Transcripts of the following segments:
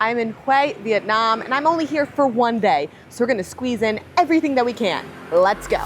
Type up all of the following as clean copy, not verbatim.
I'm in Hue, Vietnam, and I'm only here for one day. So we're gonna squeeze in everything that we can. Let's go.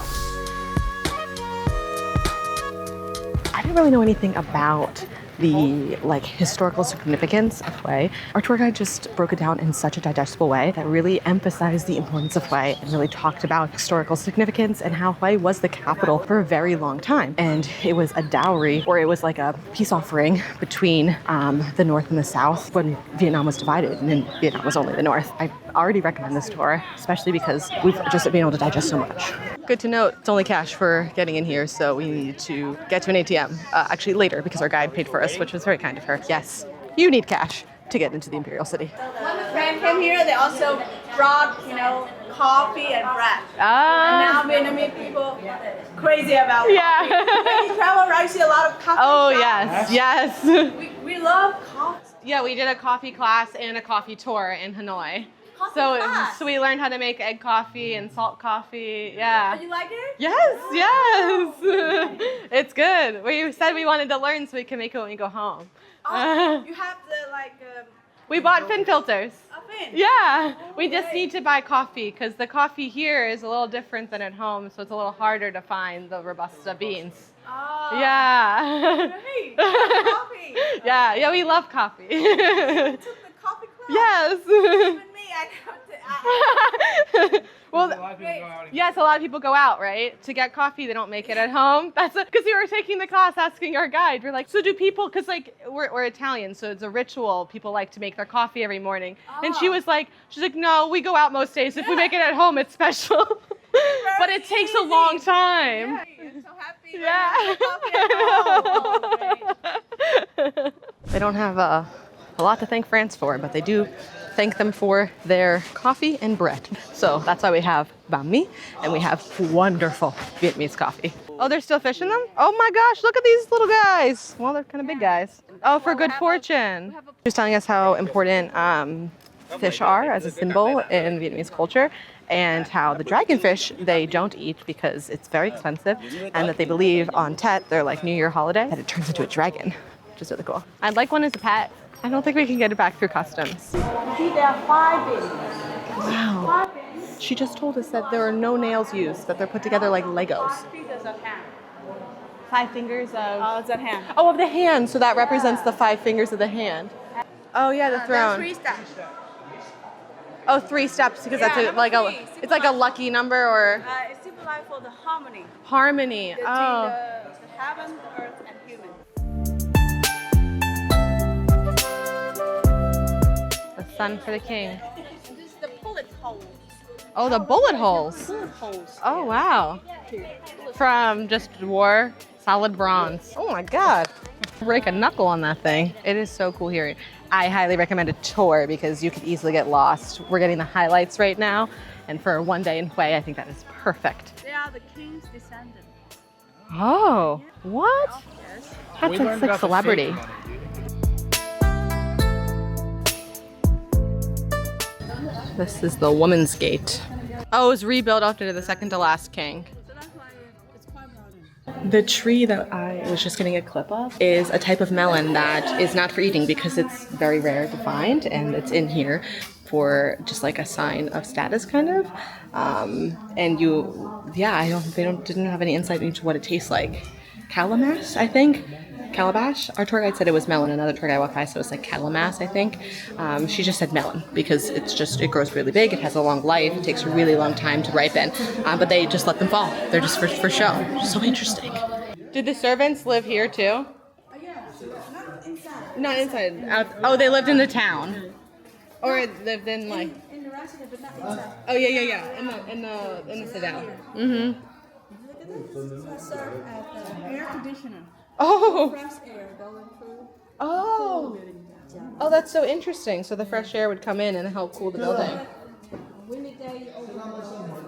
I didn't really know anything about the historical significance of Hue. Our tour guide just broke it down in such a digestible way that really emphasized the importance of Hue and really talked about historical significance and how Hue was the capital for a very long time. And it was a dowry, or it was like a peace offering between the North and the South when Vietnam was divided, and then Vietnam was only the North. I already recommend this tour, especially because we've just been able to digest so much. Good to note, it's only cash for getting in here, so we need to get to an ATM, actually later, because our guide paid for us, which was very kind of her. Yes, you need cash to get into the Imperial City. When the friend came here, they also brought, coffee and bread. Ah. And now Vietnamese people crazy about coffee. Yeah. When you travel around, you see a lot of coffee Oh, shops. yes. We love coffee. Yeah, we did a coffee class and a coffee tour in Hanoi. So we learned how to make egg coffee and salt coffee. Yeah. Oh, you like it? Yes. It's good. We said we wanted to learn so we can make it when we go home. Oh, you have the We bought fin filters. a fin. Yeah, we just need to buy coffee because the coffee here is a little different than at home, so it's a little harder to find the Robusta beans. Oh. Yeah. Really? Coffee. Yeah, we love coffee. You took the coffee class. Yes. Even me, Well, yes, a lot of people go out, right, to get coffee. They don't make it at home. That's because we were taking the class, asking our guide. We're like, so do people? Because we're Italian, so it's a ritual. People like to make their coffee every morning. And she's like, no, we go out most days. If we make it at home, it's special. But it takes a long time. Yeah, I'm so happy. Yeah. They don't have a lot to thank France for, but they do thank them for their coffee and bread. So that's why we have bánh mì, and we have wonderful Vietnamese coffee. Oh, there's still fish in them? Oh my gosh, look at these little guys. Well, they're kind of big guys. Oh, for good fortune. She was telling us how important fish are as a symbol in Vietnamese culture, and how the dragonfish they don't eat because it's very expensive, and that they believe on Tet, their New Year holiday, that it turns into a dragon, which is really cool. I'd like one as a pet. I don't think we can get it back through customs. See, there are 5 bins. Wow. She just told us that there are no nails used, that they're put together like Legos. 5 fingers of hand. 5 fingers of... Oh, the hand. Oh, of the hand. So that represents the 5 fingers of the hand. Oh yeah, the throne. 3 steps. Oh, 3 steps because that's it's like a lucky number, or It symbolizes for the harmony harmony. between Oh. the heaven, earth, and human. The sun for the king. This is the bullet holes. Oh, the bullet holes. Bullet holes. Oh, wow. From just war, solid bronze. Oh my God. Break a knuckle on that thing. It is so cool here. I highly recommend a tour because you could easily get lost. We're getting the highlights right now, and for one day in Hue, I think that is perfect. They are the king's descendants. Oh, what? Yes. That's like celebrity. This is the woman's gate. Oh, it was rebuilt after the second to last king. So that's why it's quite modern. The tree that I was just getting a clip of is a type of melon that is not for eating because it's very rare to find, and it's in here for just like a sign of status, kind of. And didn't have any insight into what it tastes like. Calamas, I think. Calabash. Our tour guide said it was melon. Another tour guide walked by, so it's like calamas, I think. She just said melon because it grows really big. It has a long life. It takes a really long time to ripen. But they just let them fall. They're just for show. So interesting. Did the servants live here too? Yeah, not inside. Not inside. They lived in the town, or lived in like. In the residence, but not inside. Oh yeah. In the citadel. Mm-hmm. Serve as the air conditioner. Oh. Fresh air going through. Oh. Oh, that's so interesting. So the fresh air would come in and help cool the building. Windy day,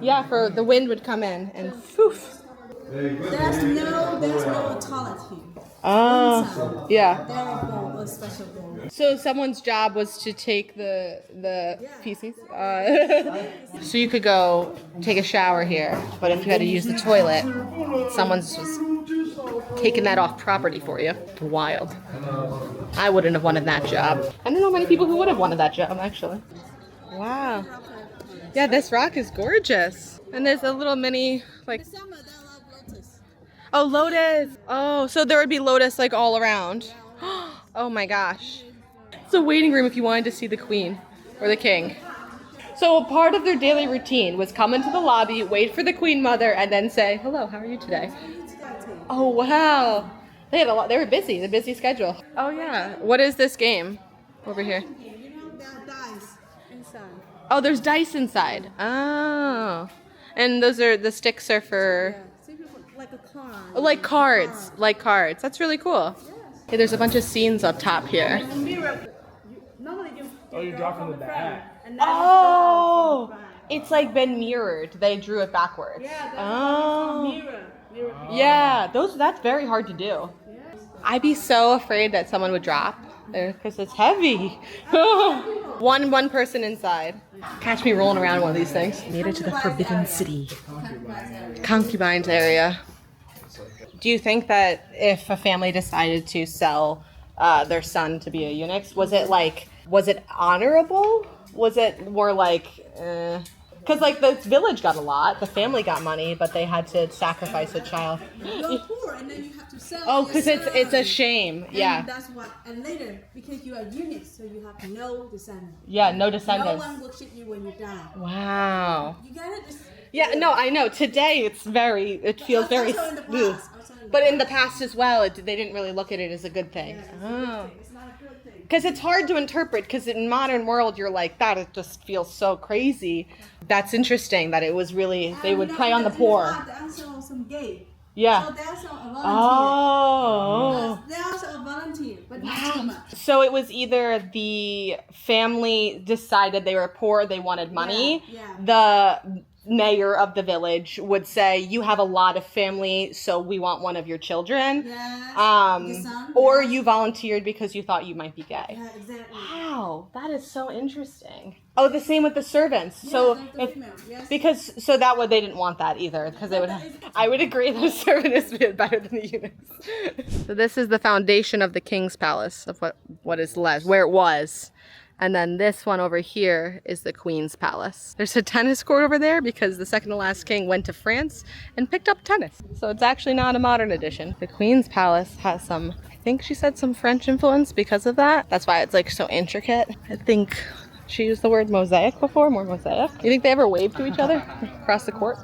Yeah, for the wind would come in and poof. There's no toilet here. Oh, yeah. There are bowl, a special bowl. So someone's job was to take the feces. So you could go take a shower here, but if you had to use the toilet, someone's was taken that off property for you. Wild. I wouldn't have wanted that job. I don't know many people who would have wanted that job, actually. Wow. Yeah, this rock is gorgeous. And there's a little mini, like... Oh, lotus. Oh, so there would be lotus like all around. Oh my gosh. It's a waiting room if you wanted to see the queen or the king. So a part of their daily routine was come into the lobby, wait for the queen mother, and then say, hello, how are you today? Oh, wow. They had a lot. They were busy. The busy schedule. Oh, yeah. What is this game over here? You know, there are dice inside. Oh, there's dice inside. Oh. And those are, the sticks are for... Yeah. So you put like a card. Oh, like cards. Like cards. That's really cool. Hey, there's a bunch of scenes up top here. Normally you you're dropping the bag. Oh! It's like been mirrored. They drew it backwards. Yeah, Oh. mirror. Yeah, that's very hard to do. I'd be so afraid that someone would drop because it's heavy. One person inside. Catch me rolling around one of these things. Made it to the Forbidden City. Concubines area. Do you think that if a family decided to sell their son to be a eunuch, was it honorable? Was it more like... Because like the village got a lot, the family got money, but they had to sacrifice a child. You're poor, and then you have to sell. Oh, because it's a shame. Yeah. And that's what. And later, because you are eunuch, so you have no descendants. Yeah, no No descendants. one will ship you when you die. Wow. You get it? Yeah, no, I know. Today it feels very. Also in the past. But in the past as well, they didn't really look at it as a good thing. Oh. It's not a good thing. Because it's hard to interpret, because in modern world, you're like, that it just feels so crazy. That's interesting that it was really, they would play on the poor. There are also some gay. Yeah. So there's a volunteer. Oh. There's also a volunteer, but not too much. So it was either the family decided they were poor, they wanted money. Yeah. The mayor of the village would say, you have a lot of family, so we want one of your children. Yes. Your son, Or yes. you volunteered because you thought you might be gay. Yeah, exactly. Wow, that is so interesting. Oh, the same with the servants. So the if, female, yes. because so that way they didn't want that either, because they would. I would agree that a servant is better than the eunuchs. So this is the foundation of the king's palace, of what is left, where it was. And then this one over here is the Queen's Palace. There's a tennis court over there because the second to last king went to France and picked up tennis. So it's actually not a modern edition. The Queen's Palace has some, I think she said some French influence because of that. That's why it's like so intricate. I think she used the word mosaic before, more mosaic. You think they ever waved to each other across the court?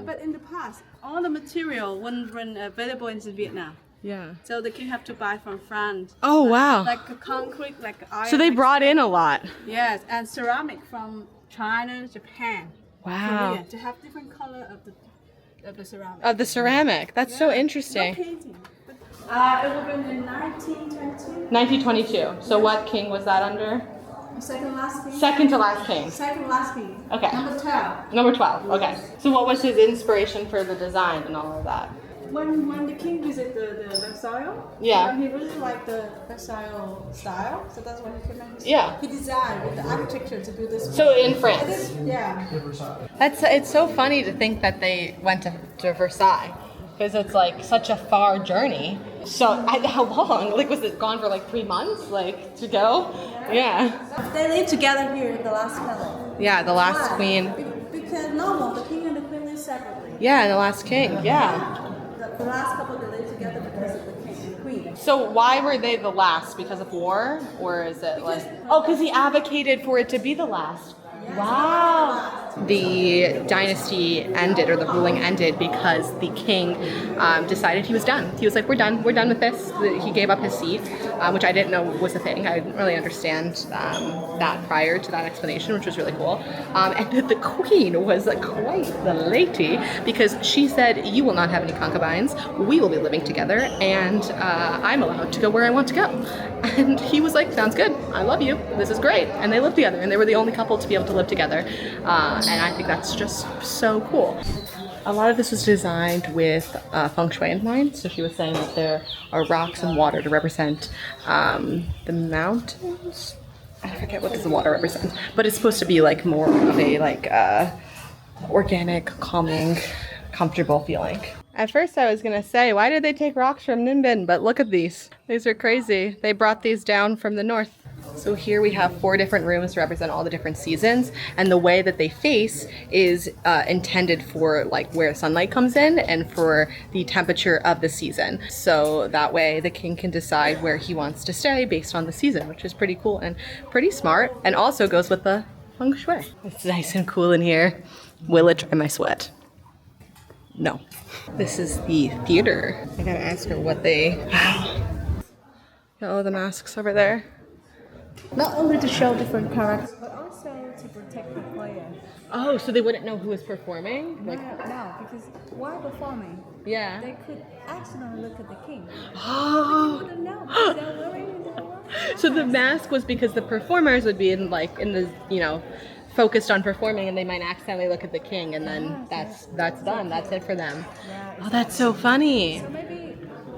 But in the past, all the material wasn't available in Vietnam. Yeah. So the king have to buy from France. Oh, wow. Like a concrete, like iron. So they brought in a lot. Yes, and ceramic from China, Japan, Wow. Korea, to have different color of the ceramic. Of the ceramic. That's so No interesting. painting. But, it was in 1922. 1922. So what king was that under? Second last king. Second to last king. Second last king. Okay. Number 12. Number 12. Okay. So what was his inspiration for the design and all of that? When the king visited the Versailles, Yeah. he really liked the Versailles style, so that's when he came in. Yeah. He designed with the architecture to do this. So in France. Yeah. It's so funny to think that they went to Versailles, because it's like such a far journey. So how long? Like, was it gone for like 3 months, like to go? Yeah. They lived together here in the last palace. Yeah, the last Why? queen. Because normal, the king and the queen live separately. Yeah, the last king. Yeah. The last couple they lived together because of the king and the queen. So why were they the last? Because of war? Or is it like... Oh, because he advocated for it to be the last. Wow. The dynasty ended, or the ruling ended, because the king decided he was done. He was like, we're done with this. He gave up his seat, which I didn't know was a thing. I didn't really understand that prior to that explanation, which was really cool. And the queen was quite the lady, because she said, you will not have any concubines, we will be living together, and I'm allowed to go where I want to go. And he was like, sounds good, I love you, this is great. And they lived together, and they were the only couple to be able to live together. And I think that's just so cool. A lot of this was designed with feng shui in mind. So she was saying that there are rocks and water to represent the mountains. I forget what does the water represent, but it's supposed to be like more of a organic, calming, comfortable feeling. At first I was gonna say, why did they take rocks from Ninh Bình? But look at these. These are crazy. They brought these down from the north. So here we have 4 different rooms to represent all the different seasons, and the way that they face is intended for like where sunlight comes in and for the temperature of the season. So that way the king can decide where he wants to stay based on the season, which is pretty cool and pretty smart, and also goes with the feng shui. It's nice and cool in here. Will it dry my sweat? No. This is the theater. I gotta ask her what they... Wow. Oh, the masks over there. Not only to show different characters, but also to protect the player. Oh, so they wouldn't know who was performing? Like, No, because while performing, yeah. they could accidentally look at the king. Oh. They wouldn't know because they're wearing the So the mask was because the performers would be in the, you know, focused on performing, and they might accidentally look at the king, and then that's done. That's it for them. Yeah, Oh, that's so funny. So maybe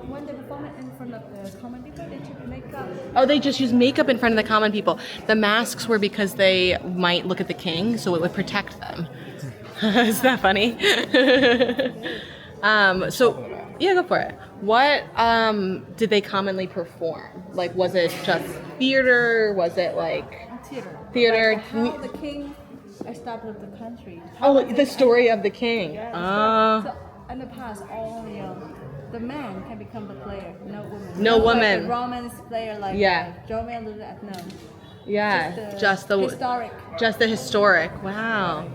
when they perform it in front of the common people, they took makeup. Oh, they just use makeup in front of the common people. The masks were because they might look at the king, so it would protect them. Isn't that funny? So, yeah, go for it. What did they commonly perform? Like, was it just theater? Was it like... Theater. Like how the king established the country. Oh, the story of the king. So in the past, all the man can become the player, no woman. No woman. Like a romance player like Romeo and Juliet. No. Yeah, Just the historic. Just the historic. Wow.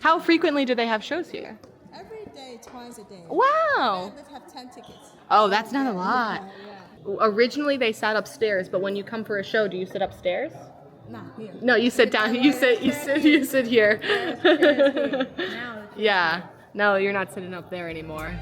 How frequently do they have shows here? Every day, twice a day. Wow. Let's have 10 tickets. Oh, that's not a lot. Yeah. Originally they sat upstairs, but when you come for a show, do you sit upstairs? Not here. No, you sit down. You sit here. Now. Yeah. No, you're not sitting up there anymore.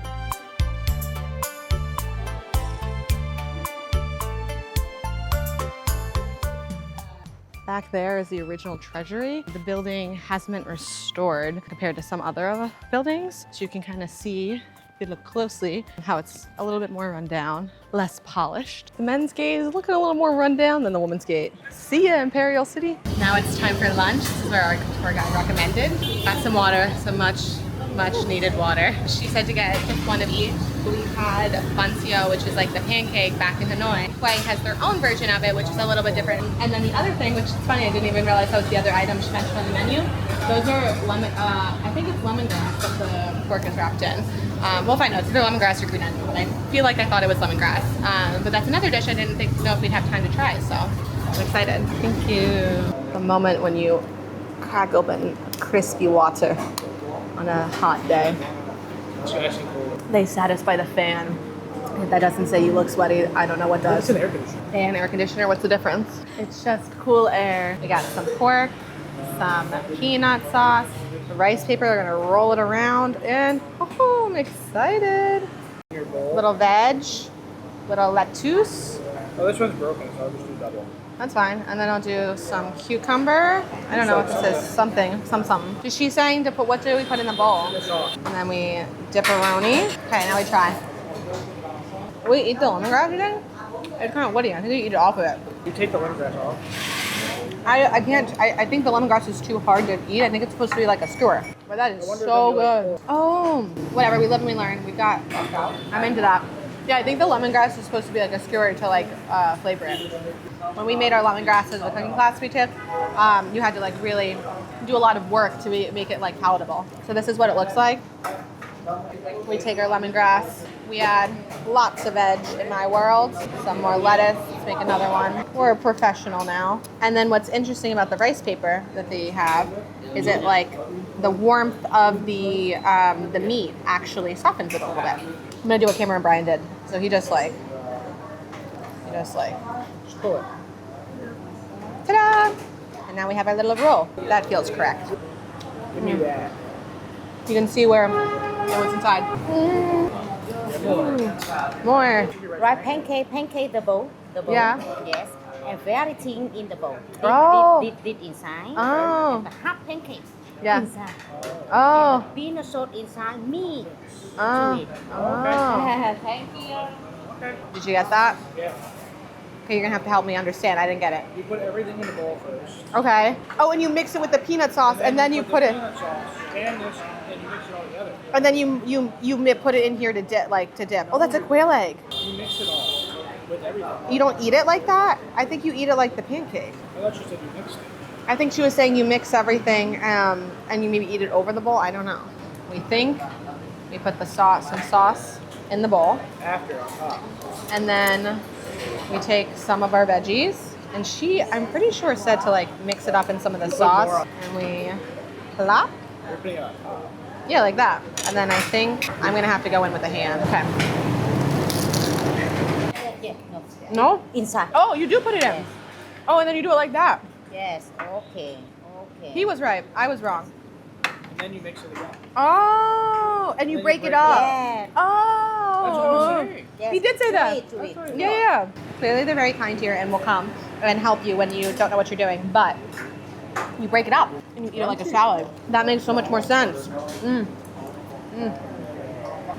Back there is the original treasury. The building hasn't been restored compared to some other buildings. So you can kind of see, if you look closely, how it's a little bit more run down, less polished. The men's gate is looking a little more run down than the women's gate. See ya, Imperial City. Now it's time for lunch. This is where our tour guide recommended. Got some water, some much needed water. She said to get just one of each. We had Bancio, which is like the pancake back in Hanoi. Khoái has their own version of it, which is a little bit different. And then the other thing, which is funny, I didn't even realize that was the other item she mentioned on the menu. Those are lemon, I think it's lemongrass that the pork is wrapped in. We'll find out. It's either lemongrass or green onion, but I feel like I thought it was lemongrass. But that's another dish I didn't know if we'd have time to try, so I'm excited. Thank you. The moment when you crack open crispy water on a hot day. They satisfy the fan. If that doesn't say you look sweaty, I don't know what does. It's an air conditioner. And air conditioner, what's the difference? It's just cool air. We got some pork, some peanut sauce, the rice paper. They're gonna roll it around, and oh, I'm excited. Your bowl. Little veg, little lettuce. Oh, this one's broken, so I'll just do double. That's fine. And then I'll do some cucumber. I don't know what this is. Something. Is she saying to put, what do we put in the bowl? And then we dipperoni. Okay, now we try. We eat the lemongrass today? It's kind of woody. I think we eat it off of it. You take the lemongrass off. I can't. I think the lemongrass is too hard to eat. I think it's supposed to be like a skewer. But that is so good. Oh, whatever. We live and we learn. We got. I'm into that. Yeah, I think the lemongrass is supposed to be like a skewer to like flavor it. When we made our lemongrass as a cooking class we took, you had to like really do a lot of work to make it like palatable. So this is what it looks like. We take our lemongrass, we add lots of veg in my world, some more lettuce, let's make another one. We're a professional now. And then what's interesting about the rice paper that they have is it like the warmth of the meat actually softens it a little bit. I'm gonna do what Cameron Bryan did. So he just Pull it. ta-da! And now we have our little roll. That feels correct. Give me that. You can see what's inside. More. Right, pancake the bowl. Yeah. Yes, and very thin in the bowl. Dip inside. Oh. And the hot pancake inside. Oh. Peanut sauce inside. Meat. Oh. Oh. Thank you. Did you get that? Yeah. Okay, you're gonna have to help me understand. I didn't get it. You put everything in the bowl first. Okay. Oh, and you mix it with the peanut sauce, and then you put it. Peanut sauce and this, and you mix it all together. And then you put it in here to dip, Oh, that's a quail egg. You mix it all with everything. You don't eat it like that? I think you eat it like the pancake. I thought you said you mixed it. I think she was saying you mix everything and you maybe eat it over the bowl. I don't know. We think we put some sauce in the bowl. After on top. And then we take some of our veggies. And I'm pretty sure, said to like mix it up in some of the sauce. And we plop. You're putting it on top. Yeah, like that. And then I think I'm going to have to go in with a hand. Okay. Yeah, no. No? Inside. Oh, you do put it in. Yes. Oh, and then you do it like that. Yes, okay. He was right. I was wrong. And then you mix it again. Oh, and you Then break you it break up. Yeah. Oh. That's what I'm saying. Yes, He did say that. to it. Yeah. Clearly they're very kind here and will come and help you when you don't know what you're doing. But you break it up and you eat it like a salad. That makes so much more sense.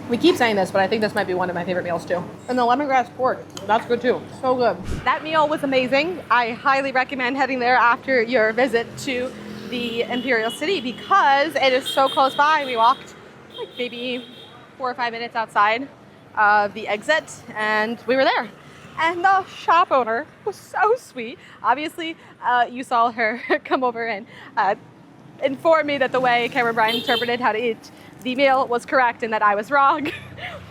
We keep saying this, but I think this might be one of my favorite meals too. And the lemongrass pork, that's good too. So good. That meal was amazing. I highly recommend heading there after your visit to the Imperial City because it is so close by. We walked like maybe 4 or 5 minutes outside of the exit and we were there. And the shop owner was so sweet. Obviously, you saw her come over and inform me that the way Cameron Bryan interpreted how to eat the meal was correct and that I was wrong.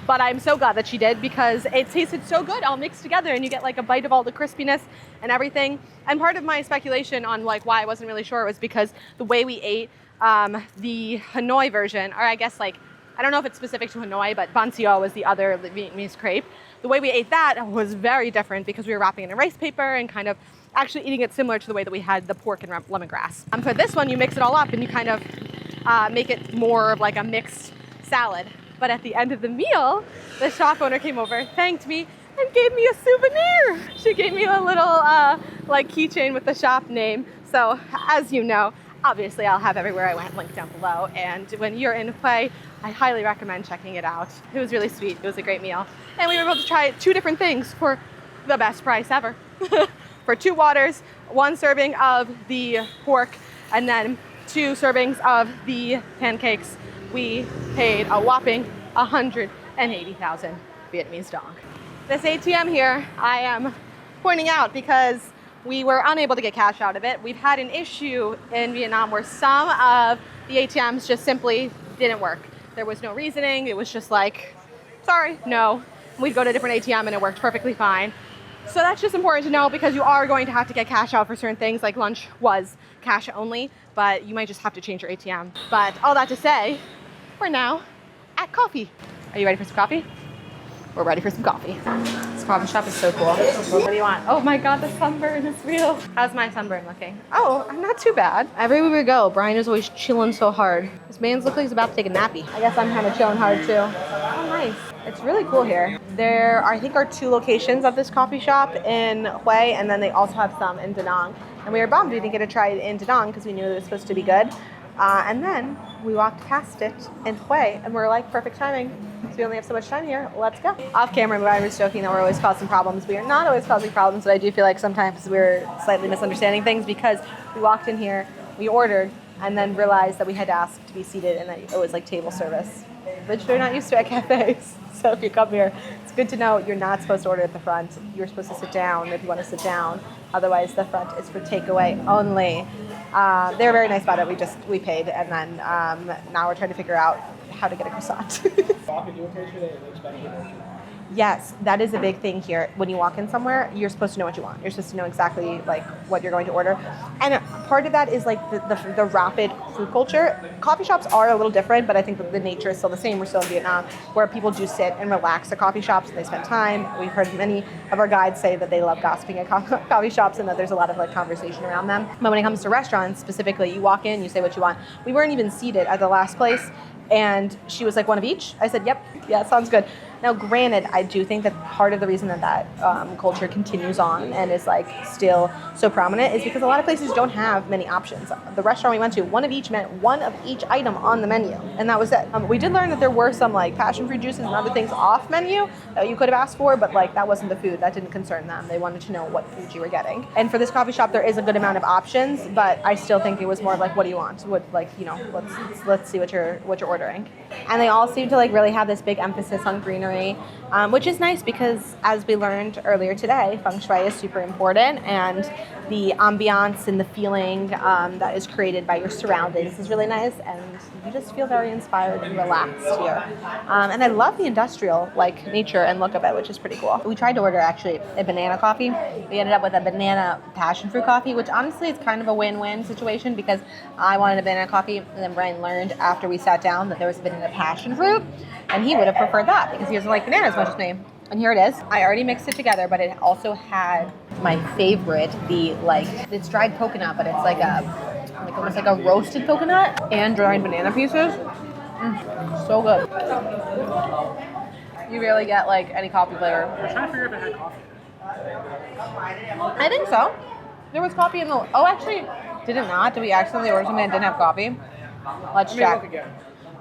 But I'm so glad that she did because it tasted so good all mixed together and you get like a bite of all the crispiness and everything. And part of my speculation on like why I wasn't really sure was because the way we ate the Hanoi version, or I guess like, I don't know if it's specific to Hanoi, but Ban Sio was the other Vietnamese crepe. The way we ate that was very different because we were wrapping it in rice paper and kind of actually eating it similar to the way that we had the pork and lemongrass. For this one, you mix it all up and you kind of make it more of like a mixed salad. But at the end of the meal, the shop owner came over, thanked me, and gave me a souvenir. She gave me a little like keychain with the shop name. So as you know, obviously I'll have everywhere I went linked down below. And when you're in Hue, I highly recommend checking it out. It was really sweet. It was a great meal. And we were able to try 2 different things for the best price ever. For 2 waters, 1 serving of the pork, and then 2 servings of the pancakes. We paid a whopping 180,000 Vietnamese dong. This ATM here, I am pointing out because we were unable to get cash out of it. We've had an issue in Vietnam where some of the ATMs just simply didn't work. There was no reasoning. It was just like, sorry, no. We'd go to a different ATM and it worked perfectly fine. So that's just important to know because you are going to have to get cash out for certain things, like lunch was cash only, but you might just have to change your ATM. But all that to say, we're now at coffee. Are you ready for some coffee? We're ready for some coffee. This coffee shop is so cool. What do you want? Oh my God, the sunburn is real. How's my sunburn looking? Oh, I'm not too bad. Everywhere we go, Brian is always chilling so hard. This man's looks like he's about to take a nappy. I guess I'm kind of chilling hard too. Oh, nice. It's really cool here. There, I think, are 2 locations of this coffee shop in Hue, and then they also have some in Da Nang. And we were bummed we didn't get to try it in Da Nang because we knew it was supposed to be good. And then we walked past it in Hue, and we're like, perfect timing. So we only have so much time here. Let's go. Off camera, I was joking that we're always causing problems. We are not always causing problems, but I do feel like sometimes we're slightly misunderstanding things because we walked in here, we ordered, and then realized that we had to ask to be seated and that it was like table service, which they're not used to at cafes. So if you come here, it's good to know you're not supposed to order at the front. You're supposed to sit down if you want to sit down. Otherwise, the front is for takeaway only. They were very nice about it. We paid, and then now we're trying to figure out how to get a croissant. Coffee do taste today, they expect you to. Yes, that is a big thing here. When you walk in somewhere, you're supposed to know what you want. You're supposed to know exactly like what you're going to order. And part of that is like the rapid food culture. Coffee shops are a little different, but I think that the nature is still the same. We're still in Vietnam, where people do sit and relax at coffee shops and they spend time. We've heard many of our guides say that they love gossiping at coffee shops and that there's a lot of like conversation around them. But when it comes to restaurants specifically, you walk in, you say what you want. We weren't even seated at the last place. And she was like, 1 of each? I said, yep, yeah, sounds good. Now, granted, I do think that part of the reason that culture continues on and is like still so prominent is because a lot of places don't have many options. The restaurant we went to, one of each meant one of each item on the menu, and that was it. We did learn that there were some like passion fruit juices and other things off menu that you could have asked for, but like that wasn't the food. That didn't concern them. They wanted to know what food you were getting. And for this coffee shop, there is a good amount of options, but I still think it was more of like, what do you want? What, like, you know, let's see what you're ordering. And they all seem to like really have this big emphasis on greenery, which is nice because as we learned earlier today, feng shui is super important, and the ambiance and the feeling that is created by your surroundings is really nice, and you just feel very inspired and relaxed here. And I love the industrial like nature and look of it, which is pretty cool. We tried to order actually a banana coffee. We ended up with a banana passion fruit coffee, which honestly is kind of a win-win situation because I wanted a banana coffee, and then Brian learned after we sat down that there was a banana passion fruit, and he would have preferred that because he doesn't like banana as much as me. And here it is. I already mixed it together, but it also had my favorite, the like, it's dried coconut, but it's like almost like a roasted coconut and dried banana pieces. So good. You really get like any coffee flavor. I'm trying to figure out if it had coffee. I think so. There was coffee in the, oh actually, did it not? Did we accidentally order something that didn't have coffee? Let's Let me look check. again.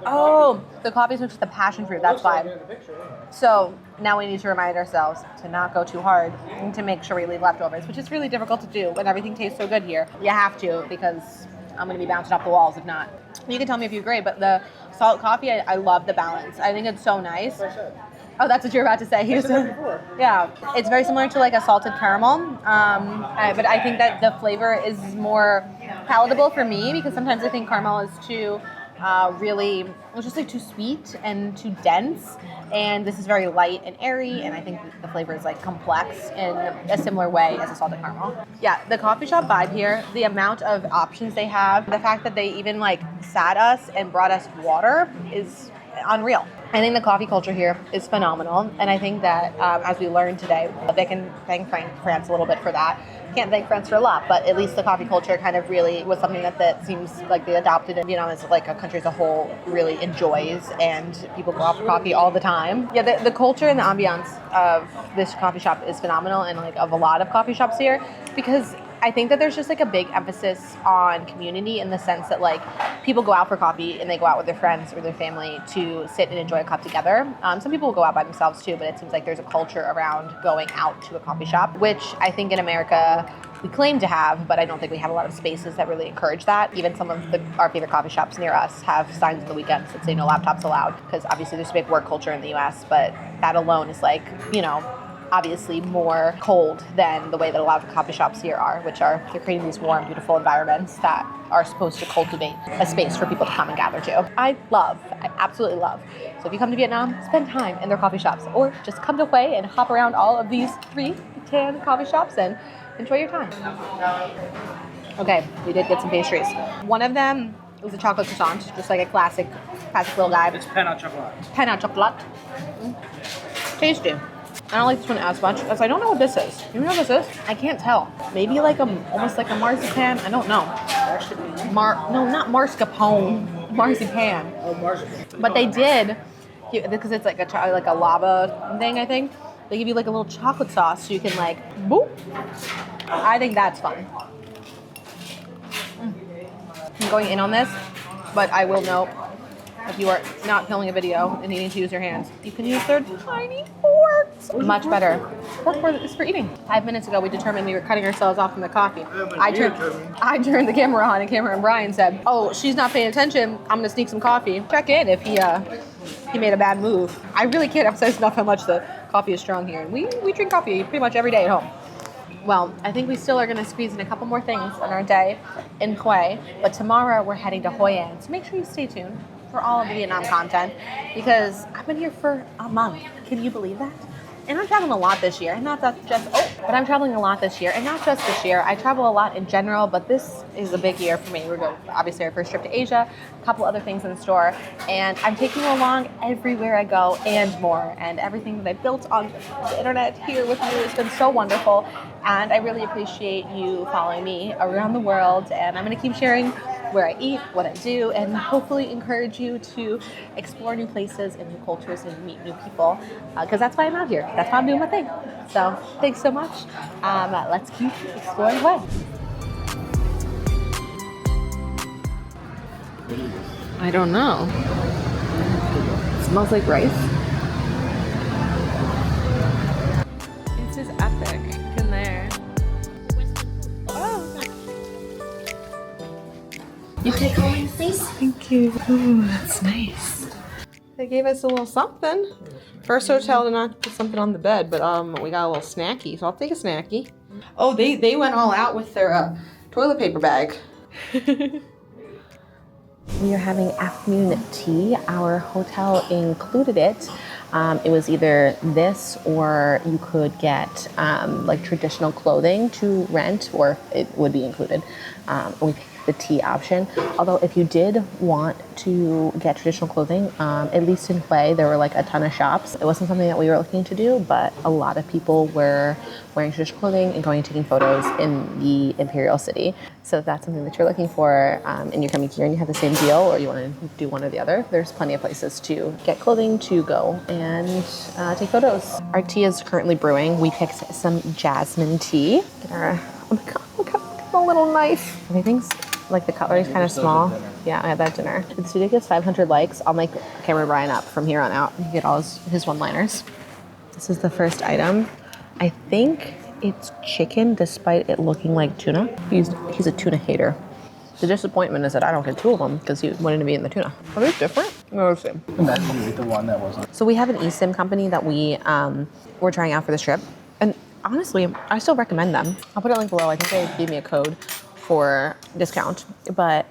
Oh, the coffee's mixed with the passion fruit, that's Looks like why. it in the picture, yeah. So now we need to remind ourselves to not go too hard and to make sure we leave leftovers, which is really difficult to do when everything tastes so good here. You have to, because I'm going to be bouncing off the walls if not. You can tell me if you agree, but the salt coffee, I love the balance. I think it's so nice. That's what I said. Oh, that's what you're about to say. I said that before. Yeah, it's very similar to like a salted caramel, but I think that the flavor is more palatable for me because sometimes I think caramel is too really, it's just like too sweet and too dense, and this is very light and airy, and I think the flavor is like complex in a similar way as a salted caramel. Yeah, the coffee shop vibe here, the amount of options they have, the fact that they even like sat us and brought us water is unreal. I think the coffee culture here is phenomenal, and I think that as we learned today, they can thank France a little bit for that. Can't thank France for a lot, but at least the coffee culture kind of really was something that seems like they adopted, and Vietnam is like a country as a whole really enjoys, and people go out for coffee all the time. Yeah, the culture and the ambiance of this coffee shop is phenomenal, and like of a lot of coffee shops here, because I think that there's just like a big emphasis on community in the sense that like people go out for coffee and they go out with their friends or their family to sit and enjoy a cup together. Some people will go out by themselves too, but it seems like there's a culture around going out to a coffee shop, which I think in America we claim to have, but I don't think we have a lot of spaces that really encourage that. Even some of our favorite coffee shops near us have signs on the weekends that say no laptops allowed, because obviously there's a big work culture in the US, but that alone is like, you know, obviously more cold than the way that a lot of coffee shops here are, which are, they're creating these warm, beautiful environments that are supposed to cultivate a space for people to come and gather to. I absolutely love. So if you come to Vietnam, spend time in their coffee shops, or just come to Hue and hop around all of these 10 coffee shops and enjoy your time. Okay, we did get some pastries. One of them was a chocolate croissant, just like a classic little guy. It's pen au chocolat. Pen au chocolat. Tasty. I don't like this one as much because I don't know what this is. You know what this is? I can't tell. Maybe like almost like a marzipan. I don't know. No, not mascarpone. Marzipan. Oh, marzipan. But they did, because it's like a lava thing, I think. They give you like a little chocolate sauce so you can like, boop. I think that's fun. I'm going in on this, but I will note, if you are not filming a video and needing to use your hands, you can use their tiny forks. Much better. It's for eating. 5 minutes ago, we determined we were cutting ourselves off from the coffee. I turned the camera on, and Cameron and Brian said, "Oh, she's not paying attention. I'm gonna sneak some coffee. Check in if he made a bad move." I really can't emphasize enough how much the coffee is strong here, and we drink coffee pretty much every day at home. Well, I think we still are going to squeeze in a couple more things on our day in Hue, but tomorrow we're heading to Hoi An. So make sure you stay tuned for all of the Vietnam content, because I've been here for a month. Can you believe that? And I'm traveling a lot this year, and not that just, but I'm traveling a lot this year, and not just this year. I travel a lot in general, but this is a big year for me. We're going, obviously, our first trip to Asia, a couple other things in store, and I'm taking you along everywhere I go and more, and everything that I built on the internet here with you has been so wonderful, and I really appreciate you following me around the world, and I'm going to keep sharing where I eat, what I do, and hopefully encourage you to explore new places and new cultures and meet new people, because that's why I'm out here. That's why I'm doing my thing. So thanks so much. Let's keep exploring Hue. I don't know. It smells like rice. This is epic in there. Oh. You take home, please. Thank you. Ooh, that's nice. They gave us a little something. First hotel to not put something on the bed, but we got a little snacky, so I'll take a snacky. Oh, they went all out with their toilet paper bag. We are having afternoon tea. Our hotel included it. It was either this or you could get like traditional clothing to rent, or it would be included. We picked the tea option. Although if you did want to get traditional clothing, at least in Hue, there were like a ton of shops. It wasn't something that we were looking to do, but a lot of people were wearing traditional clothing and going and taking photos in the Imperial city. So if that's something that you're looking for and you're coming here and you have the same deal, or you want to do one or the other, there's plenty of places to get clothing, to go and take photos. Our tea is currently brewing. We picked some jasmine tea. Get our, oh my God, look at the little knife. Everything's like the cutlery's kind of small. Yeah, I had that at dinner. If this video gets 500 likes, I'll make Cameron Bryan up from here on out. You get all his one-liners. This is the first item. I think it's chicken, despite it looking like tuna. He's a tuna hater. The disappointment is that I don't get 2 of them because he wanted to be in the tuna. Are they different? No, the same. Imagine you ate the one that wasn't. So we have an eSIM company that we were trying out for this trip, and honestly, I still recommend them. I'll put a link below. I think they gave me a code for discount, or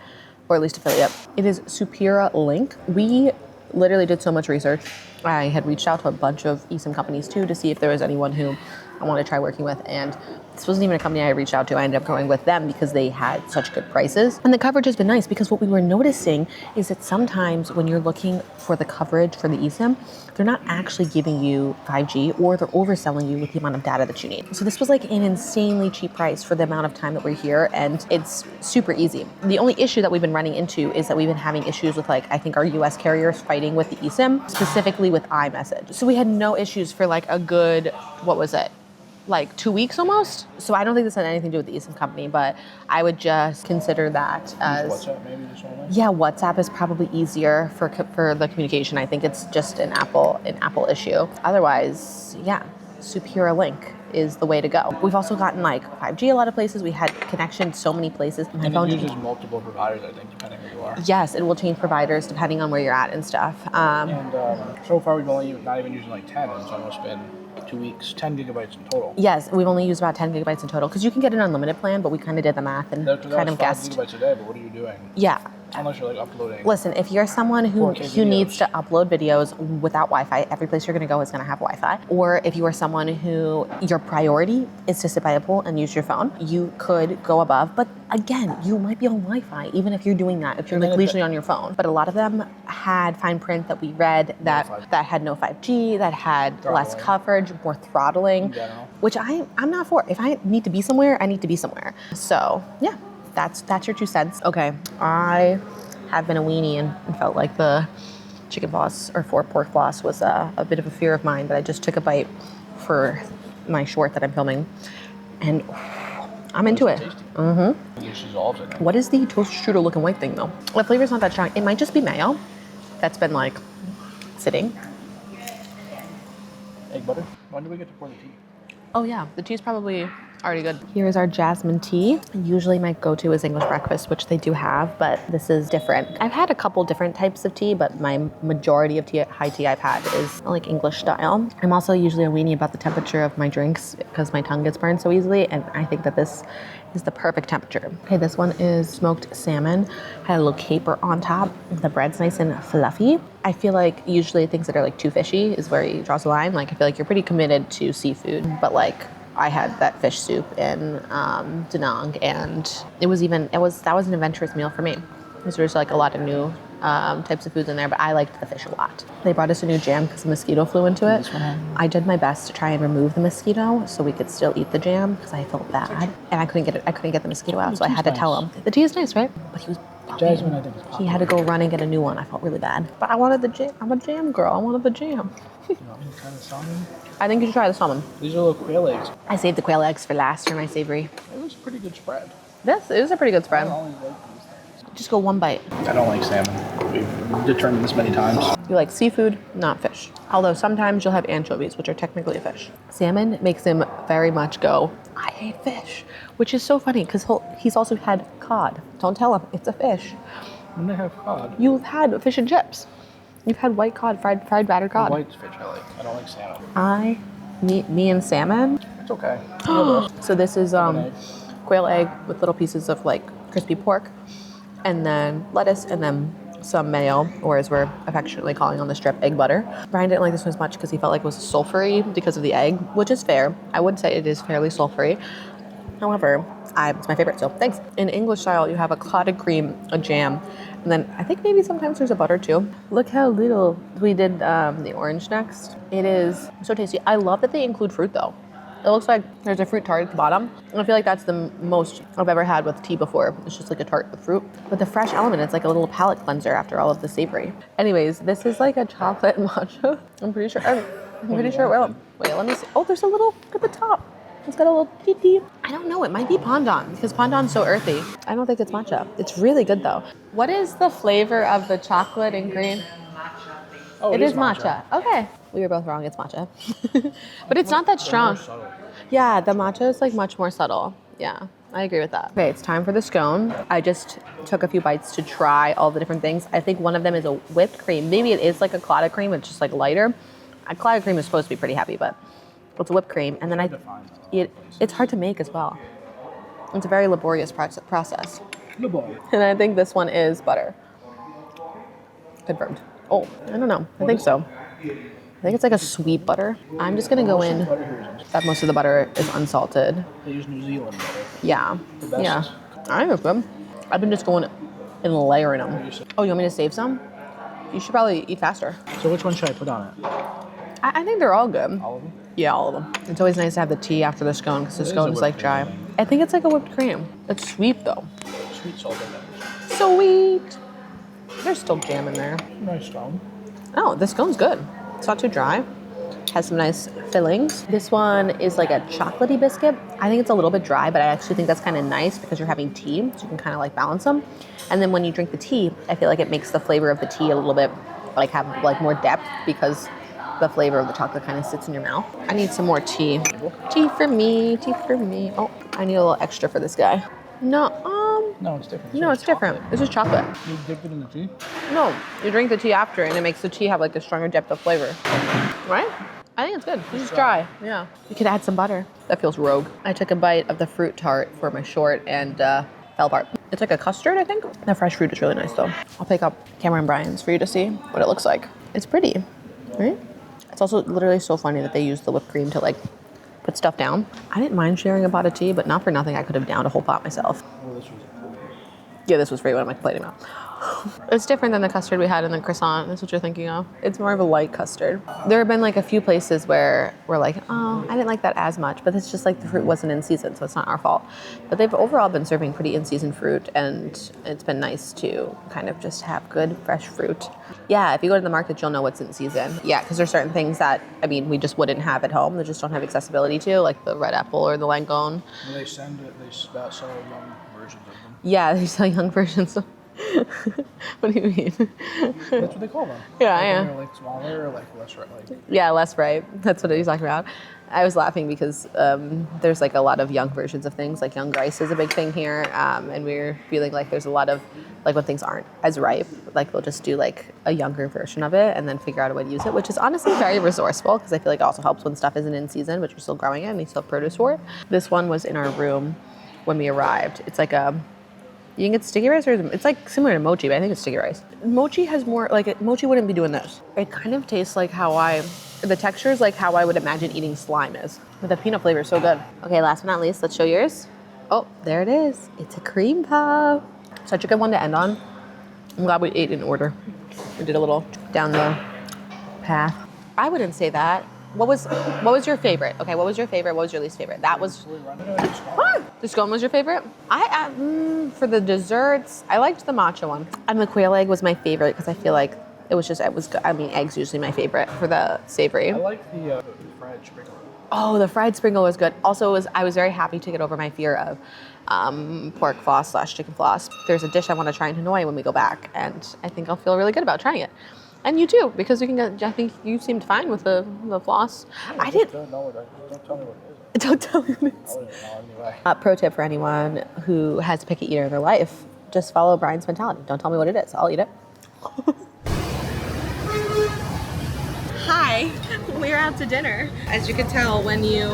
at least affiliate. It is SUPERALINK. We literally did so much research. I had reached out to a bunch of eSIM companies too to see if there was anyone who I wanted to try working with, and this wasn't even a company I reached out to. I ended up going with them because they had such good prices. And the coverage has been nice, because what we were noticing is that sometimes when you're looking for the coverage for the eSIM, they're not actually giving you 5G, or they're overselling you with the amount of data that you need. So this was like an insanely cheap price for the amount of time that we're here, and it's super easy. The only issue that we've been running into is that we've been having issues with, like, I think our US carriers fighting with the eSIM, specifically with iMessage. So we had no issues for like a good, what was it? Like 2 weeks almost. So I don't think this had anything to do with the eSIM company, but I would just consider that as WhatsApp maybe just only? Yeah, WhatsApp is probably easier for the communication. I think it's just an Apple issue. Otherwise, yeah, SUPERALINK is the way to go. We've also gotten like 5G a lot of places. We had connection so many places. My And phone it uses multiple providers, I think, depending where you are. Yes, it will change providers depending on where you're at and stuff. And so far we've only not even using like 10, and it's almost been 2 weeks, 10 gigabytes in total. Yes, we've only used about 10 gigabytes in total, because you can get an unlimited plan, but we kind of did the math and That kind was of 5 guessed. gigabytes a day, but what are you doing? Yeah. Unless you're like uploading. Listen, if you're someone who 4K needs videos. to upload videos without Wi-Fi, every place you're going to go is going to have Wi-Fi. Or if you are someone who your priority is to sit by a pool and use your phone, you could go above. But again, you might be on Wi-Fi, even if you're doing that, if you're like leisurely on your phone. But a lot of them had fine print that we read that had no 5G, that had less coverage, more throttling, which I'm not for. If I need to be somewhere, I need to be somewhere. So yeah. That's your 2 cents. Okay, I have been a weenie and felt like the chicken floss or pork floss was a bit of a fear of mine, but I just took a bite for my short that I'm filming, and I'm into it. Mm-hmm. It dissolves in it. What is the toast strudel looking white thing though? The flavor's not that strong. It might just be mayo that's been like sitting. Egg butter? When do we get to pour the tea? Oh yeah, the tea's probably already good. Here is our jasmine tea. Usually my go-to is English breakfast, which they do have, but this is different. I've had a couple different types of tea, but my majority of high tea I've had is like English style. I'm also usually a weenie about the temperature of my drinks because my tongue gets burned so easily, and I think that this is the perfect temperature. Okay, this one is smoked salmon. Had a little caper on top. The bread's nice and fluffy. I feel like usually things that are like too fishy is where he draws the line. Like I feel like you're pretty committed to seafood, but like I had that fish soup in Da Nang, and that was an adventurous meal for me. There's like a lot of new types of foods in there, but I liked the fish a lot. They brought us a new jam because a mosquito flew into it. I did my best to try and remove the mosquito so we could still eat the jam because I felt bad, and I couldn't get the mosquito out, so I had to tell him. The tea is nice, right? But he was Jasmine, I think, is He had to go run and get a new one. I felt really bad. But I wanted the jam. I'm a jam girl. I wanted the jam. You want me to try the salmon? I think you should try the salmon. These are little quail eggs. I saved the quail eggs for last for my savory. It was a pretty good spread. This is a pretty good I spread. always like these things. Just go one bite. I don't like salmon. We've determined this many times. You like seafood, not fish. Although sometimes you'll have anchovies, which are technically a fish. Salmon makes him very much go, I hate fish, which is so funny because he's also had cod. Don't tell him, it's a fish. When they have cod. You've had fish and chips. You've had white cod, fried battered cod. White fish I like. I don't like salmon. Me and salmon. It's okay. So this is quail egg with little pieces of like crispy pork, and then lettuce, and then some mayo, or as we're affectionately calling on the strip, egg butter. Brian didn't like this one as much because he felt like it was sulfury because of the egg, which is fair. I would say it is fairly sulfury. However, it's my favorite, so thanks. In English style, you have a clotted cream, a jam, and then I think maybe sometimes there's a butter too. Look how little we did the orange next. It is so tasty. I love that they include fruit though. It looks like there's a fruit tart at the bottom. And I feel like that's the most I've ever had with tea before. It's just like a tart with fruit. But the fresh element, it's like a little palate cleanser after all of the savory. Anyways, this is like a chocolate matcha. I'm pretty sure it will. Wait, let me see. Oh, there's a little, look at the top. It's got a little tee. I don't know, it might be pandan because pandan's so earthy. I don't think it's matcha. It's really good though. What is the flavor of the chocolate and green? Oh, It is matcha. Okay. We were both wrong, it's matcha. But it's not that strong. Yeah, the matcha is like much more subtle. Yeah, I agree with that. Okay, it's time for the scone. I just took a few bites to try all the different things. I think one of them is a whipped cream. Maybe it is like a clotted cream, it's just like lighter. A clotted cream is supposed to be pretty heavy, but it's a whipped cream. And then it's hard to make as well. It's a very laborious process. And I think this one is butter. Confirmed. Oh, I don't know. I think so. I think it's like a sweet butter. I'm just gonna go in that most of the butter is unsalted. They use New Zealand butter. Yeah. The best. Yeah. I think it's good. I've been just going and layering them. Oh, you want me to save some? You should probably eat faster. So which one should I put on it? I think they're all good. All of them? Yeah, all of them. It's always nice to have the tea after the scone because the scone is like dry. I think it's like a whipped cream. It's sweet though. Sweet salted. Sweet. There's still jam in there. Nice scone. Oh, the scone's good. It's not too dry. Has some nice fillings. This one is like a chocolatey biscuit. I think it's a little bit dry, but I actually think that's kind of nice because you're having tea, so you can kind of like balance them. And then when you drink the tea, I feel like it makes the flavor of the tea a little bit like have like more depth because the flavor of the chocolate kind of sits in your mouth. I need some more tea. Tea for me, tea for me. Oh, I need a little extra for this guy. No, it's different. no, it's different. This is chocolate. You dipped it in the tea? No, you drink the tea after and it makes the tea have like a stronger depth of flavor. Right? I think it's good. It's just dry. Yeah. You could add some butter. That feels rogue. I took a bite of the fruit tart for my short and fell apart. It's like a custard, I think. The fresh fruit is really nice though. I'll pick up Cameron Bryan's for you to see what it looks like. It's pretty, right? It's also literally so funny that they use the whipped cream to like put stuff down. I didn't mind sharing a pot of tea, but not for nothing I could have downed a whole pot myself. Well, this was Yeah, this was free. What am I complaining about? It's different than the custard we had in the croissant. That's what you're thinking of. It's more of a light custard. There have been like a few places where we're like, oh, I didn't like that as much, but it's just like the fruit wasn't in season, so it's not our fault. But they've overall been serving pretty in-season fruit, and it's been nice to kind of just have good, fresh fruit. Yeah, if you go to the market, you'll know what's in season. Yeah, because there's certain things that, I mean, we just wouldn't have at home. They just don't have accessibility to, like the red apple or the langone. When they send it, they sell young versions of them. Yeah, they sell young versions. What do you mean? That's what they call them. Yeah, like yeah. They're like smaller or like less like. Yeah, less ripe. That's what he's talking about. I was laughing because there's like a lot of young versions of things. Like young rice is a big thing here, and we're feeling like there's a lot of like when things aren't as ripe, like they'll just do like a younger version of it and then figure out a way to use it, which is honestly very resourceful because I feel like it also helps when stuff isn't in season, but you're still growing it and you still have produce for it. This one was in our room when we arrived. It's like you can get sticky rice, or it's like similar to mochi, but I think it's sticky rice. Mochi has more, like mochi wouldn't be doing this. It kind of tastes like the texture is like how I would imagine eating slime is. But the peanut flavor is so good. Okay, last but not least, let's show yours. Oh, there it is. It's a cream puff. Such a good one to end on. I'm glad we ate in order. We did a little down the path. I wouldn't say that. What was your favorite? Okay, what was your favorite? What was your least favorite? That was the scone was your favorite. For the desserts, I liked the matcha one, and the quail egg was my favorite because I feel like it was good. I mean, eggs usually my favorite for the savory. I like the fried sprinkle. Oh, the fried sprinkle was good. Also, I was very happy to get over my fear of pork floss / chicken floss. There's a dish I want to try in Hanoi when we go back, and I think I'll feel really good about trying it. And you too, because you can get. I think you seemed fine with the floss. I did. Don't tell me what it is. Don't tell me what it is. I wouldn't know anyway. Pro tip for anyone who has a picky eater in their life: just follow Brian's mentality. Don't tell me what it is. I'll eat it. Hi, we're out to dinner. As you can tell, when you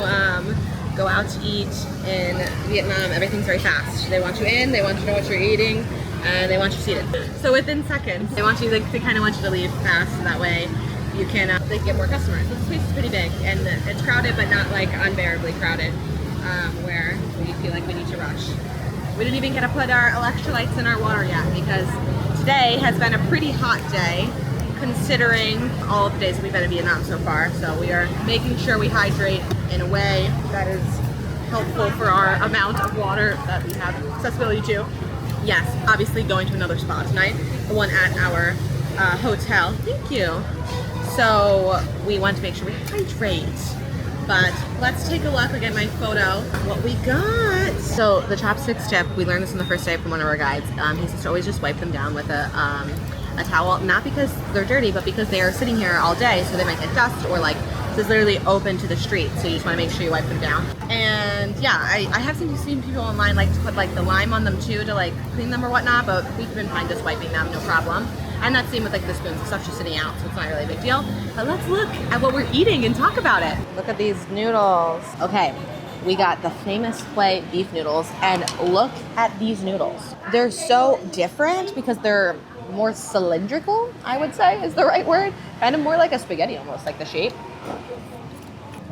go out to eat in Vietnam, everything's very fast. They want you in, they want you to know what you're eating, and they want you seated. So within seconds, they want you they kind of want you to leave fast, so that way you can they can get more customers. This place is pretty big, and it's crowded, but not like unbearably crowded, where we feel like we need to rush. We didn't even get to put our electrolytes in our water yet because today has been a pretty hot day, considering all of the days that we've been in Vietnam so far. So we are making sure we hydrate in a way that is helpful for our amount of water that we have accessibility to. Yes, obviously going to another spa tonight, the one at our hotel. Thank you. So we want to make sure we hydrate. But let's take a look again, my photo, what we got. So the chopsticks tip, we learned this on the first day from one of our guides. He says to always just wipe them down with a towel, not because they're dirty, but because they are sitting here all day, so they might get dust, or like, this is literally open to the street, so you just want to make sure you wipe them down. And yeah, I have seen people online like to put like the lime on them too to like clean them or whatnot, but we've been fine just wiping them, no problem. And that's same with like the spoons, the stuff's just sitting out, so it's not really a big deal. But let's look at what we're eating and talk about it. Look at these noodles. Okay, we got the famous Hue beef noodles, and look at these noodles. They're so different because they're more cylindrical, I would say is the right word. Kind of more like a spaghetti almost, like the shape.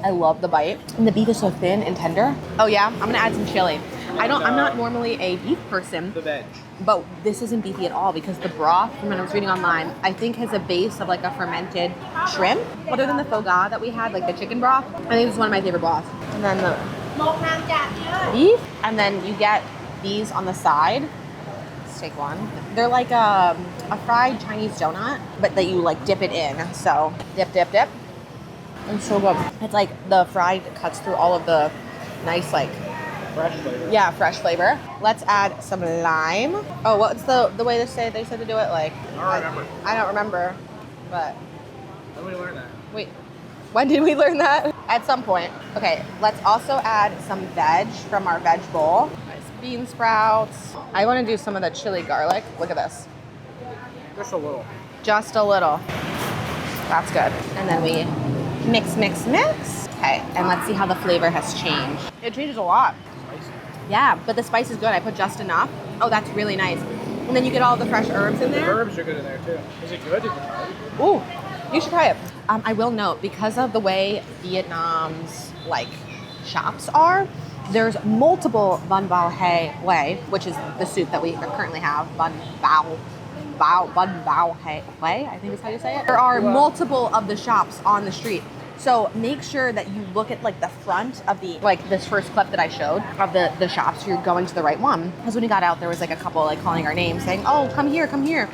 I love the bite. And the beef is so thin and tender. Oh yeah, I'm gonna add some chili. I'm not normally a beef person. The veg. But this isn't beefy at all because the broth, from what I was reading online, I think has a base of like a fermented shrimp. Other than the faux gras that we had, like the chicken broth, I think this is one of my favorite broths. And then the beef, and then you get these on the side. Let's take one. They're like a fried Chinese donut, but that you like dip it in. So dip, dip, dip. It's so good. It's like the fried cuts through all of the nice like Fresh flavor. yeah, fresh flavor. Let's add some lime. Oh, what's the way they said to do it? Like I don't remember, but When did we learn that? wait, when did we learn that? At some point. Okay, let's also add some veg from our veg bowl. Nice bean sprouts. I want to do some of the chili garlic. Look at this. Just a little. Just a little. That's good. And then we mix, mix, mix. Okay, and let's see how the flavor has changed. It changes a lot. Spicy. Yeah, but the spice is good. I put just enough. Oh, that's really nice. And then you get all the fresh herbs in The there. herbs are good in there too. Is it good? Did you try it? Ooh, you should try it. I will note, because of the way Vietnam's like shops are, there's multiple bun bao hue, which is the soup that we currently have. Bun bao hue, I think is how you say it. There are multiple of the shops on the street. So make sure that you look at like the front of the, like this first clip that I showed of the shops, so you're going to the right one. Because when we got out, there was like a couple like calling our names saying, oh, come here, come here.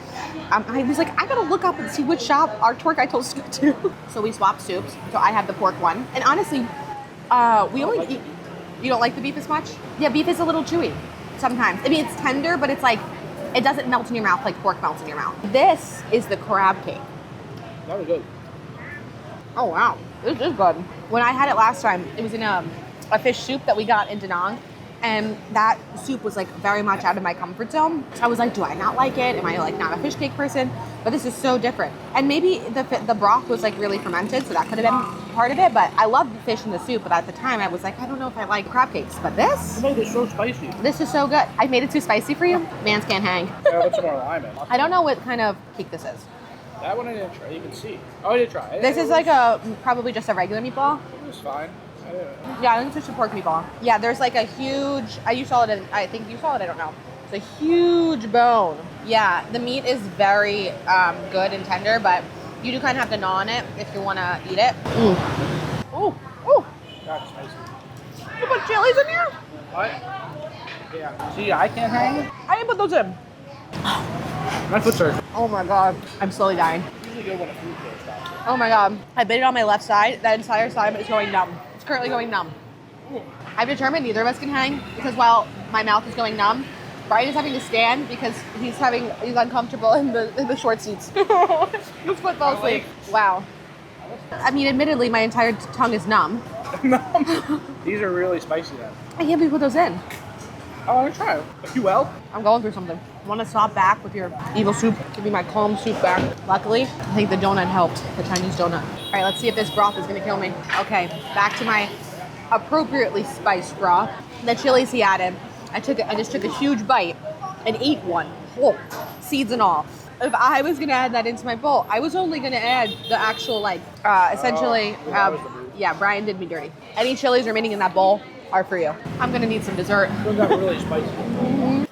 I was like, I gotta look up and see which shop our tour guide told us to go to. So we swapped soups. So I have the pork one. And honestly, we only eat, you don't like the beef as much? Yeah, beef is a little chewy sometimes. I mean, it's tender, but it's like, it doesn't melt in your mouth like pork melts in your mouth. This is the crab cake. That was good. Oh wow, this is good. When I had it last time, it was in a fish soup that we got in Da Nang, and that soup was like very much out of my comfort zone. I was like, do I not like it? Am I like not a fish cake person? But this is so different. And maybe the broth was like really fermented, so that could have been part of it. But I love the fish in the soup, but at the time I was like, I don't know if I like crab cakes. But this It's so spicy. is so good. I made it too spicy for you? Mans can't hang. Yeah, put some more lime in. I don't know what kind of cake this is. That one I didn't try. You can see. Oh, I did try it. This is like probably just a regular meatball. It was fine. Yeah, I think it's just a pork meatball. Yeah, there's like a huge, I think you saw it, I don't know. It's a huge bone. Yeah, the meat is very good and tender, but you do kind of have to gnaw on it if you want to eat it. Oh, oh, That's spicy. you put chilies in here? What? Yeah. See, I can't hang. I didn't put those in. My foot's hurt. Oh my God, I'm slowly dying. It's usually good when a food goes down. Oh my God, I bit it on my left side. That entire side is going numb. It's currently going numb. I've determined neither of us can hang because while my mouth is going numb, Brian is having to stand because he's uncomfortable in the short seats. His foot fell asleep. Wow. I mean, admittedly, my entire tongue is numb. These are really spicy then. I can't believe you put those in. I want to try it. You well? I'm going through something. Want to swap back with your evil soup? Give me my calm soup back. Luckily, I think the donut helped, the Chinese donut. All right, let's see if this broth is gonna kill me. Okay, back to my appropriately spiced broth. The chilies he added, I just took a huge bite and ate one. Whoa, seeds and all. If I was gonna add that into my bowl, I was only gonna add the actual essentially, yeah, Brian did me dirty. Any chilies remaining in that bowl are for you. I'm gonna need some dessert. It got really spicy.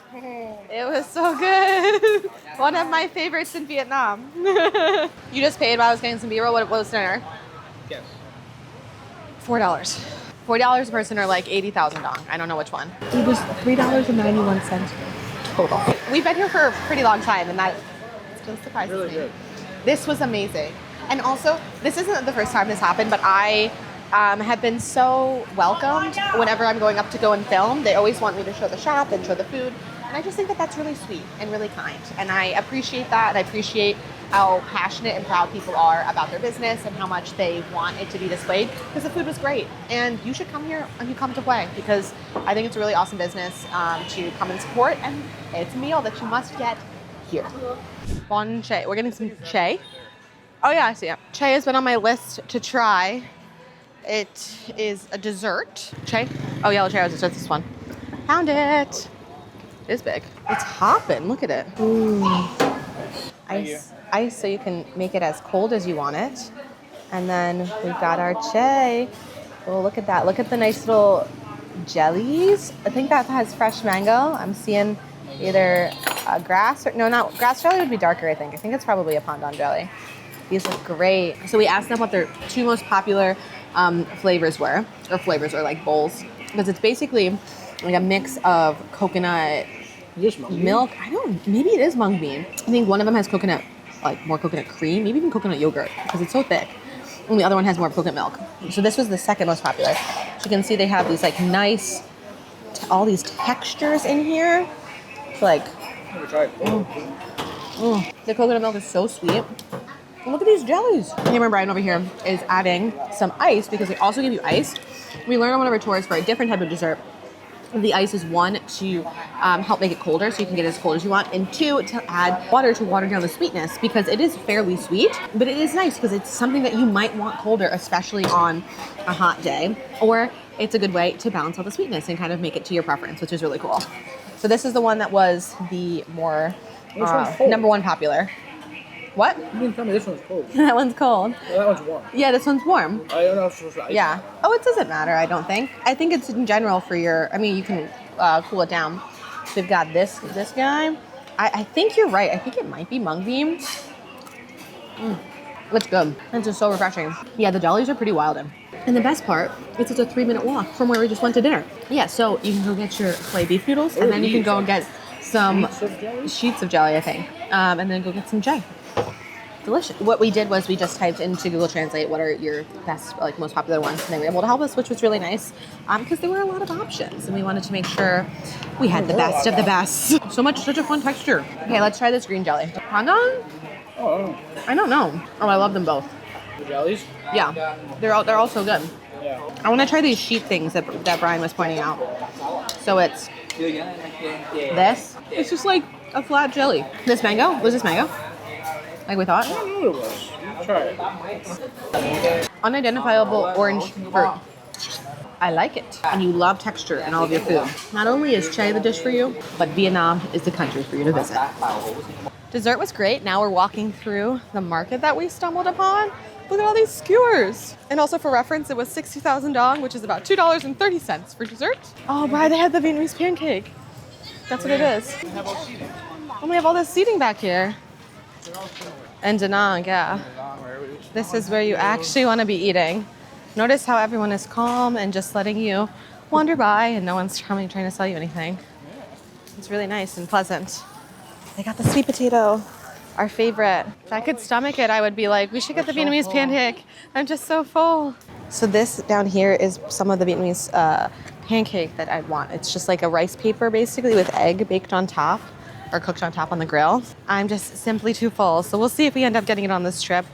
It was so good. One of my favorites in Vietnam. You just paid while I was getting some B-roll. What was dinner? Yes. $4. $4 a person or like 80,000 dong. I don't know which one. It was $3.91 total. We've been here for a pretty long time and that still surprises Really me. good. This was amazing. And also, this isn't the first time this happened, but I have been so welcomed whenever I'm going up to go and film. They always want me to show the shop and show the food. And I just think that that's really sweet and really kind. And I appreciate that. And I appreciate how passionate and proud people are about their business and how much they want it to be displayed because the food was great. And you should come here when you come to Hue because I think it's a really awesome business to come and support. And it's a meal that you must get here. Bon Che. We're getting some Che. Oh yeah, I see it. Che has been on my list to try. It is a dessert. Che? Oh, yellow Che. It's this one. Found it. It is big. It's hopping. Look at it. Ooh. Ice so you can make it as cold as you want it. And then we've got our Che. Oh, look at that. Look at the nice little jellies. I think that has fresh mango. I'm seeing either grass or no, not grass jelly would be darker. I think it's probably a pandan jelly. These look great. So we asked them what their two most popular flavors were, or like bowls, because it's basically like a mix of coconut milk. Maybe it is mung bean. I think one of them has coconut, like more coconut cream, maybe even coconut yogurt, because it's so thick. And the other one has more coconut milk. So this was the second most popular. So you can see they have these like nice, all these textures in here. It's like, the coconut milk is so sweet. And look at these jellies. Cameron Brian over here is adding some ice because they also give you ice. We learned on one of our tours for a different type of dessert. The ice is one, to help make it colder so you can get it as cold as you want, and two, to add water to water down the sweetness because it is fairly sweet, but it is nice because it's something that you might want colder, especially on a hot day, or it's a good way to balance out the sweetness and kind of make it to your preference, which is really cool. So this is the one that was the more number one popular. What? You didn't tell me this one's cold. That one's cold. Well, that one's warm. Yeah, this one's warm. I don't know if it's ice. Yeah. Oh, it doesn't matter, I don't think. I think it's in general for your, I mean, you can cool it down. So we've got this guy. I think you're right. I think it might be mung bean. It's good. It's just so refreshing. Yeah, the jellies are pretty wild. And the best part is it's a 3-minute walk from where we just went to dinner. Yeah, so you can go get your clay beef noodles and then you can go and get some sheets of jelly, I think. And then go get some Che. Delicious. What we did was we just typed into Google Translate what are your best, like most popular ones, and they were able to help us, which was really nice because there were a lot of options and we wanted to make sure we had the best of the best. Such a fun texture. Okay, let's try this green jelly. Pandan? Oh. I don't know. Oh, I love them both. The jellies? Yeah, they're all so good. Yeah. I want to try these sheet things that Brian was pointing out. So it's this. It's just like a flat jelly. This mango? Was this mango? Like we thought? I don't know what it was. Try it. Unidentifiable orange fruit. I like it. And you love texture in all of your food. Not only is Che the dish for you, but Vietnam is the country for you to visit. Dessert was great. Now we're walking through the market that we stumbled upon. Look at all these skewers. And also for reference, it was 60,000 dong, which is about $2.30 for dessert. Oh, Brian, they had the Vietnamese pancake. That's what it is. And we have all this seating back here. And Da Nang, yeah. This is where you actually want to be eating Notice how everyone is calm and just letting you wander by and no one's trying to sell you anything. It's really nice and pleasant. They got the sweet potato, our favorite. If I could stomach it, I would be like, we should get the Vietnamese pancake. I'm just so full. So this down here is some of the Vietnamese pancake that I'd want. It's just like a rice paper basically with egg baked on top or cooked on top on the grill. I'm just simply too full. So we'll see if we end up getting it on this trip.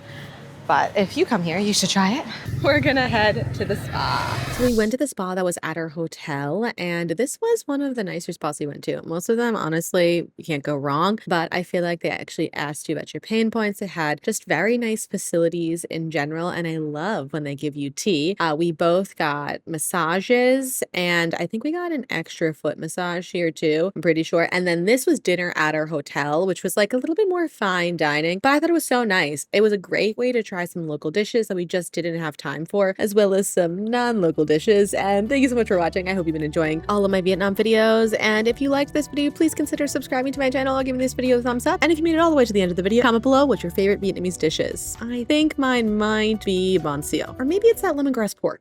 But if you come here, you should try it. We're gonna head to the spa. So we went to the spa that was at our hotel, and this was one of the nicer spas we went to. Most of them, honestly, you can't go wrong, but I feel like they actually asked you about your pain points. It had just very nice facilities in general, and I love when they give you tea. We both got massages, and I think we got an extra foot massage here too, I'm pretty sure. And then this was dinner at our hotel, which was like a little bit more fine dining, but I thought it was so nice. It was a great way to try some local dishes that we just didn't have time for, as well as some non-local dishes. And thank you so much for watching. I hope you've been enjoying all of my Vietnam videos. And if you liked this video, please consider subscribing to my channel or giving this video a thumbs up. And if you made it all the way to the end of the video, comment below what your favorite Vietnamese dish is. I think mine might be bánh xèo, or maybe it's that lemongrass pork.